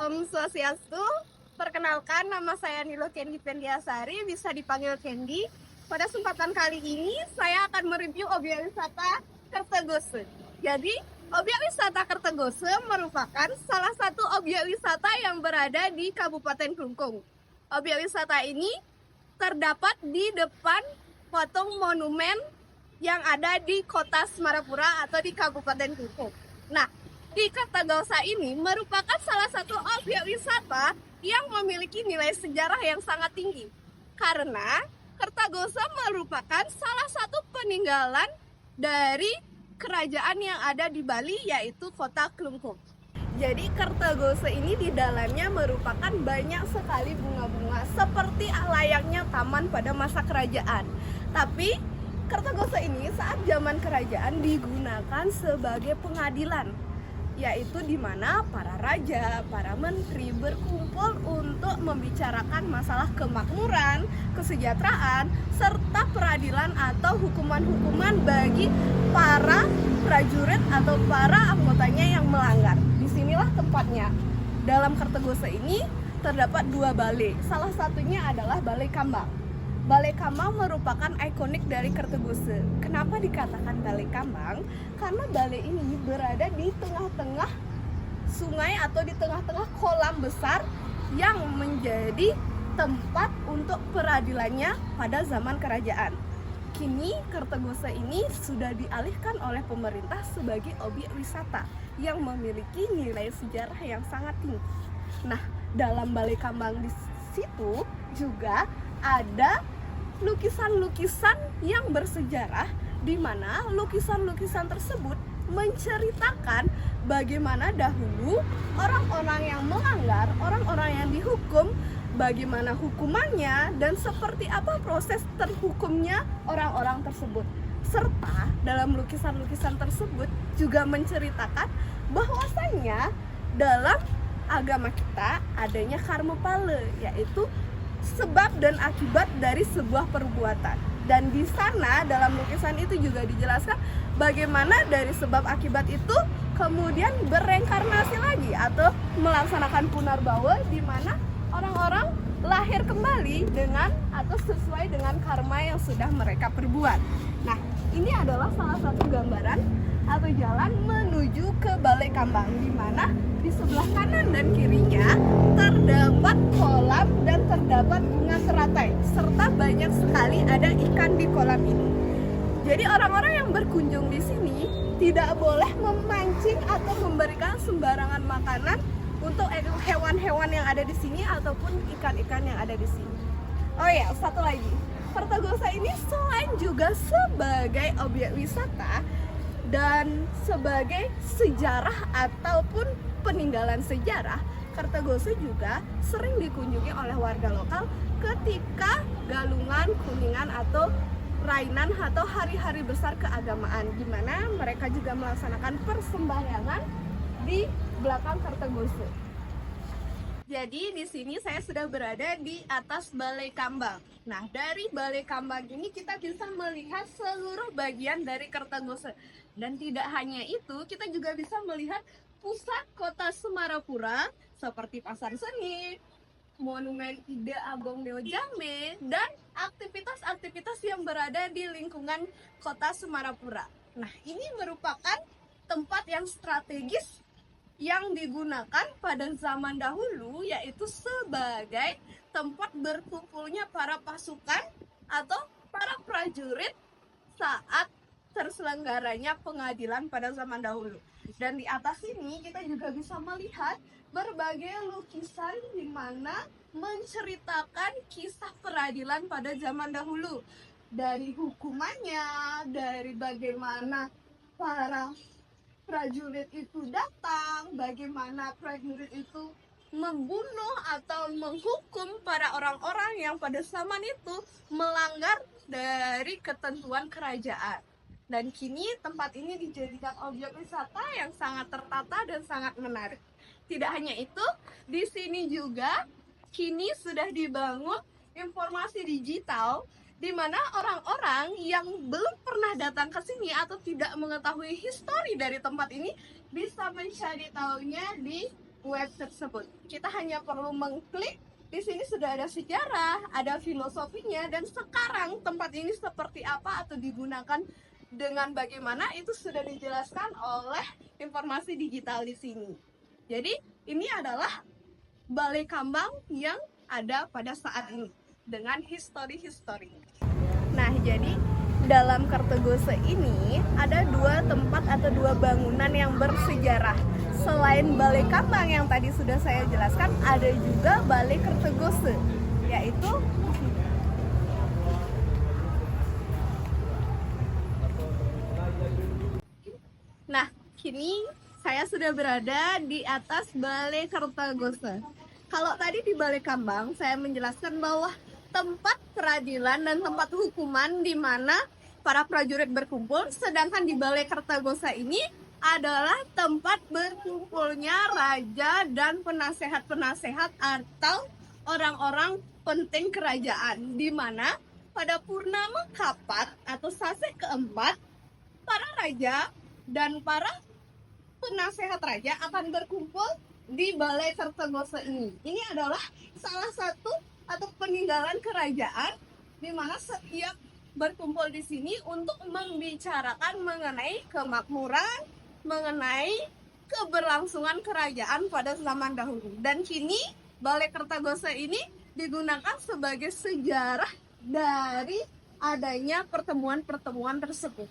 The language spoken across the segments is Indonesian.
Om Swastiastu, perkenalkan nama saya Nilo Candy Pendiasari, bisa dipanggil Candy. Pada kesempatan kali ini saya akan mereview objek wisata Kertogose. Jadi, objek wisata Kertogose merupakan salah satu objek wisata yang berada di Kabupaten Klungkung. Objek wisata ini terdapat di depan patung monumen yang ada di Kota Semarapura atau di Kabupaten Klungkung. Nah, di Kertogose ini merupakan salah satu objek wisata yang memiliki nilai sejarah yang sangat tinggi. Karena Kertogose merupakan salah satu peninggalan dari kerajaan yang ada di Bali, yaitu Kota Klungkung. Jadi Kertogose ini di dalamnya merupakan banyak sekali bunga-bunga seperti layaknya taman pada masa kerajaan. Tapi Kertogose ini saat zaman kerajaan digunakan sebagai pengadilan, yaitu di mana para raja, para menteri berkumpul untuk membicarakan masalah kemakmuran, kesejahteraan, serta peradilan atau hukuman-hukuman bagi para prajurit atau para anggotanya yang melanggar. Disinilah tempatnya. Dalam Kertogose ini terdapat dua balai. Salah satunya adalah Balai Kambang. Balai Kambang merupakan ikonik dari Kertogose. Kenapa dikatakan Balai Kambang? Karena balai ini berada di tengah-tengah sungai atau di tengah-tengah kolam besar yang menjadi tempat untuk peradilannya pada zaman kerajaan. Kini Kertogose ini sudah dialihkan oleh pemerintah sebagai objek wisata yang memiliki nilai sejarah yang sangat tinggi. Nah, dalam Balai Kambang di situ juga ada lukisan-lukisan yang bersejarah, di mana lukisan-lukisan tersebut menceritakan bagaimana dahulu orang-orang yang melanggar, orang-orang yang dihukum, bagaimana hukumannya, dan seperti apa proses terhukumnya orang-orang tersebut. Serta dalam lukisan-lukisan tersebut juga menceritakan bahwasanya dalam agama kita adanya karma pala, yaitu sebab dan akibat dari sebuah perbuatan. Dan di sana dalam lukisan itu juga dijelaskan bagaimana dari sebab akibat itu kemudian bereinkarnasi lagi atau melaksanakan punarbawa, di mana orang-orang lahir kembali dengan atau sesuai dengan karma yang sudah mereka perbuat. Nah, ini adalah salah satu gambaran atau jalan menuju ke Balai Kambang, di mana di sebelah kanan dan kirinya terdapat kolam dan terdapat bunga teratai, serta banyak sekali ada ikan di kolam ini. Jadi orang-orang yang berkunjung di sini tidak boleh memancing atau memberikan sembarangan makanan untuk hewan-hewan yang ada di sini ataupun ikan-ikan yang ada di sini. Oh ya, satu lagi. Kertogose ini selain juga sebagai objek wisata dan sebagai sejarah ataupun peninggalan sejarah, Kertogose juga sering dikunjungi oleh warga lokal ketika Galungan, Kuningan atau Rainan atau hari-hari besar keagamaan, di mana mereka juga melaksanakan persembahyangan di belakang Kertogose. Jadi di sini saya sudah berada di atas Balai Kambang. Nah, dari Balai Kambang ini kita bisa melihat seluruh bagian dari Kertogose. Dan tidak hanya itu, kita juga bisa melihat pusat kota Semarapura seperti Pasar Seni, Monumen Ide Agong Neo Jambe, dan aktivitas-aktivitas yang berada di lingkungan kota Semarapura. Nah, ini merupakan tempat yang strategis yang digunakan pada zaman dahulu, yaitu sebagai tempat berkumpulnya para pasukan atau para prajurit saat terselenggaranya pengadilan pada zaman dahulu. Dan di atas ini kita juga bisa melihat berbagai lukisan di mana menceritakan kisah peradilan pada zaman dahulu, dari hukumannya, dari bagaimana para prajurit itu datang, bagaimana prajurit itu membunuh atau menghukum para orang-orang yang pada zaman itu melanggar dari ketentuan kerajaan. Dan kini tempat ini dijadikan objek wisata yang sangat tertata dan sangat menarik. Tidak hanya itu, di sini juga kini sudah dibangun informasi digital, di mana orang-orang yang belum pernah datang ke sini atau tidak mengetahui histori dari tempat ini bisa mencari tahunya di web tersebut. Kita hanya perlu mengklik, di sini sudah ada sejarah, ada filosofinya, dan sekarang tempat ini seperti apa atau digunakan dengan bagaimana itu sudah dijelaskan oleh informasi digital di sini. Jadi ini adalah Balai Kambang yang ada pada saat ini dengan histori-histori. Nah, jadi dalam Kertogose ini ada dua tempat atau dua bangunan yang bersejarah. Selain Balai Kambang yang tadi sudah saya jelaskan, ada juga Balai Kertogose, yaitu nah, kini saya sudah berada di atas Balai Kertogose. Kalau tadi di Balai Kambang, saya menjelaskan bahwa tempat peradilan dan tempat hukuman di mana para prajurit berkumpul, sedangkan di Balai Kertogose ini adalah tempat berkumpulnya raja dan penasehat-penasehat atau orang-orang penting kerajaan, di mana pada Purnama Kapat atau Saseh keempat, para raja dan para penasehat raja akan berkumpul di Balai Kertogose ini. Ini adalah salah satu atau peninggalan kerajaan di mana setiap berkumpul di sini untuk membicarakan mengenai kemakmuran, mengenai keberlangsungan kerajaan pada zaman dahulu. Dan kini Balai Kertogose ini digunakan sebagai sejarah dari adanya pertemuan-pertemuan tersebut.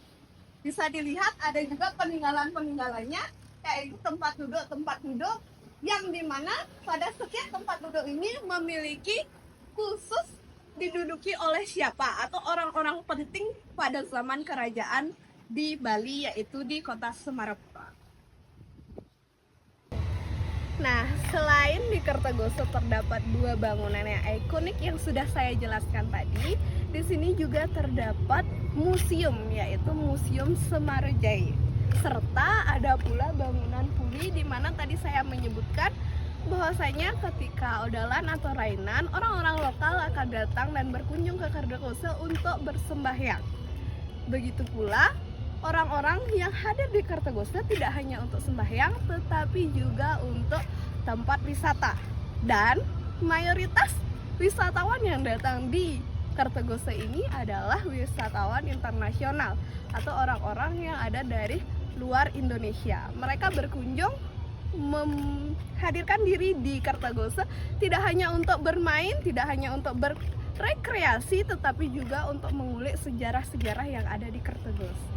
Bisa dilihat ada juga peninggalan-peninggalannya, yaitu tempat duduk yang dimana pada setiap tempat duduk ini memiliki khusus diduduki oleh siapa atau orang-orang penting pada zaman kerajaan di Bali, yaitu di kota Semarapura. Nah, selain di Kertogose terdapat dua bangunan yang ikonik yang sudah saya jelaskan tadi, di sini juga terdapat museum, yaitu Museum Semarojaya. Serta ada pula bangunan puri di mana tadi saya menyebutkan bahwasanya ketika Odalan atau Rainan, orang-orang lokal akan datang dan berkunjung ke Kertogose untuk bersembahyang. Begitu pula orang-orang yang hadir di Kertogose tidak hanya untuk sembahyang, tetapi juga untuk tempat wisata. Dan mayoritas wisatawan yang datang di Kertogose ini adalah wisatawan internasional atau orang-orang yang ada dari luar Indonesia. Mereka berkunjung menghadirkan diri di Kertogose tidak hanya untuk bermain, tidak hanya untuk berrekreasi, tetapi juga untuk mengulik sejarah-sejarah yang ada di Kertogose.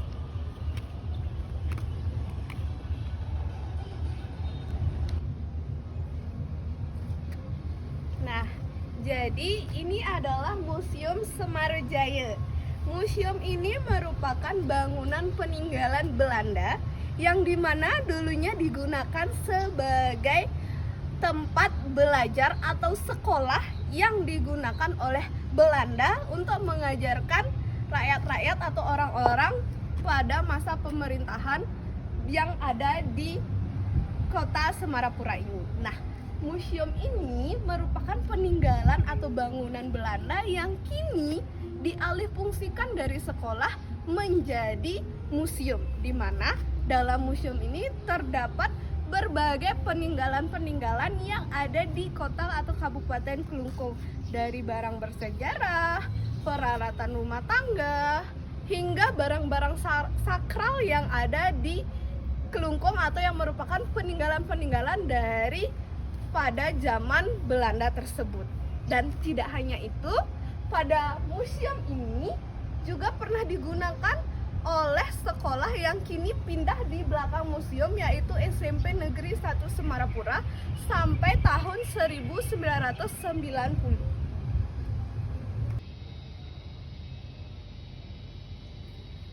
Nah, jadi ini adalah Museum Semarojaya. Museum ini merupakan bangunan peninggalan Belanda yang dimana dulunya digunakan sebagai tempat belajar atau sekolah yang digunakan oleh Belanda untuk mengajarkan rakyat-rakyat atau orang-orang pada masa pemerintahan yang ada di kota Semarapura ini. Nah, museum ini merupakan peninggalan atau bangunan Belanda yang kini dialihfungsikan dari sekolah menjadi museum, di mana dalam museum ini terdapat berbagai peninggalan-peninggalan yang ada di kota atau kabupaten Kelungkung, dari barang bersejarah, peralatan rumah tangga, hingga barang-barang sakral yang ada di Kelungkung atau yang merupakan peninggalan-peninggalan dari pada zaman Belanda tersebut. Dan tidak hanya itu, pada museum ini juga pernah digunakan oleh sekolah yang kini pindah di belakang museum, yaitu SMP Negeri 1 Semarapura sampai tahun 1990.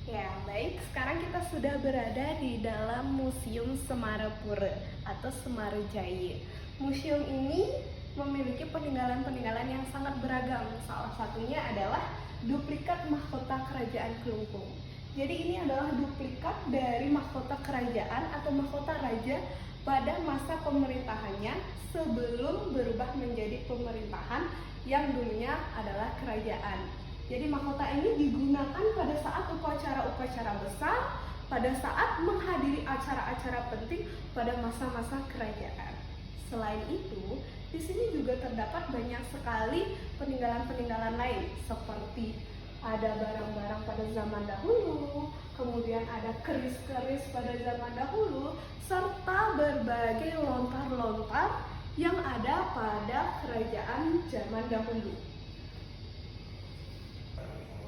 Ya, baik, sekarang kita sudah berada di dalam Museum Semarapura atau Semarojaya. Museum ini memiliki peninggalan-peninggalan yang sangat beragam. Salah satunya adalah duplikat mahkota kerajaan Kelungkung. Jadi ini adalah duplikat dari mahkota kerajaan atau mahkota raja pada masa pemerintahannya sebelum berubah menjadi pemerintahan yang dulunya adalah kerajaan. Jadi mahkota ini digunakan pada saat upacara-upacara besar, pada saat menghadiri acara-acara penting pada masa-masa kerajaan. Selain itu, di sini juga terdapat banyak sekali peninggalan-peninggalan lain, seperti ada barang-barang pada zaman dahulu, kemudian ada keris-keris pada zaman dahulu, serta berbagai lontar-lontar yang ada pada kerajaan zaman dahulu.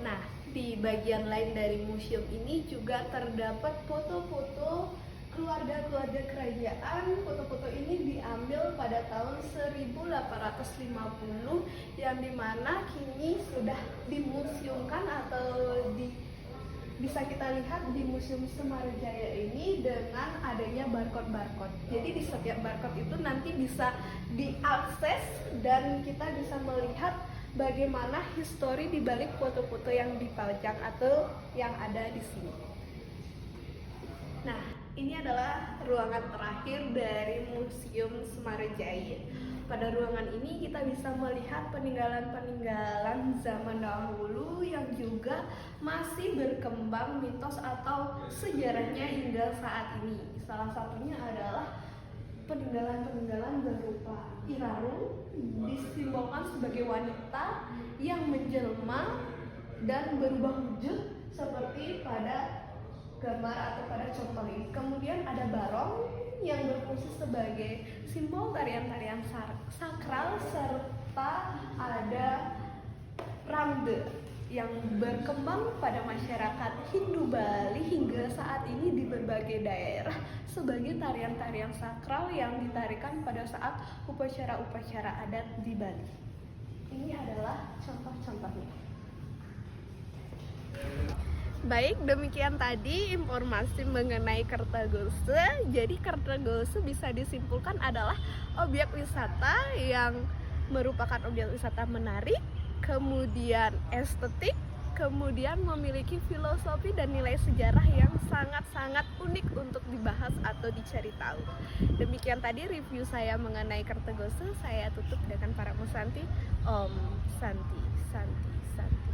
Nah, di bagian lain dari museum ini juga terdapat foto-foto keluarga-keluarga kerajaan. Foto-foto ini diambil pada tahun 1850 yang dimana kini sudah dimuseumkan atau bisa kita lihat di Museum Semarajaya ini dengan adanya barcode-barcode. Jadi di setiap barcode itu nanti bisa diakses dan kita bisa melihat bagaimana histori di balik foto-foto yang dipajang atau yang ada di sini. Nah, ini adalah ruangan terakhir dari Museum Semarajaya. Pada ruangan ini kita bisa melihat peninggalan-peninggalan zaman dahulu yang juga masih berkembang mitos atau sejarahnya hingga saat ini. Salah satunya adalah peninggalan-peninggalan berupa Irarung, disimbolkan sebagai wanita yang menjelma dan berubah wujud seperti pada gambar atau pada contoh ini. Kemudian ada barong yang berfungsi sebagai simbol tarian-tarian sakral, serta ada ramde yang berkembang pada masyarakat Hindu Bali hingga saat ini di berbagai daerah sebagai tarian-tarian sakral yang ditarikan pada saat upacara-upacara adat di Bali. Ini adalah contoh-contohnya. Baik, demikian tadi informasi mengenai Kertagose. Jadi Kertagose bisa disimpulkan adalah objek wisata yang merupakan objek wisata menarik, kemudian estetik, kemudian memiliki filosofi dan nilai sejarah yang sangat-sangat unik untuk dibahas atau dicari tahu. Demikian tadi review saya mengenai Kertagose. Saya tutup dengan para musanti. Om Santi, Santi, Santi.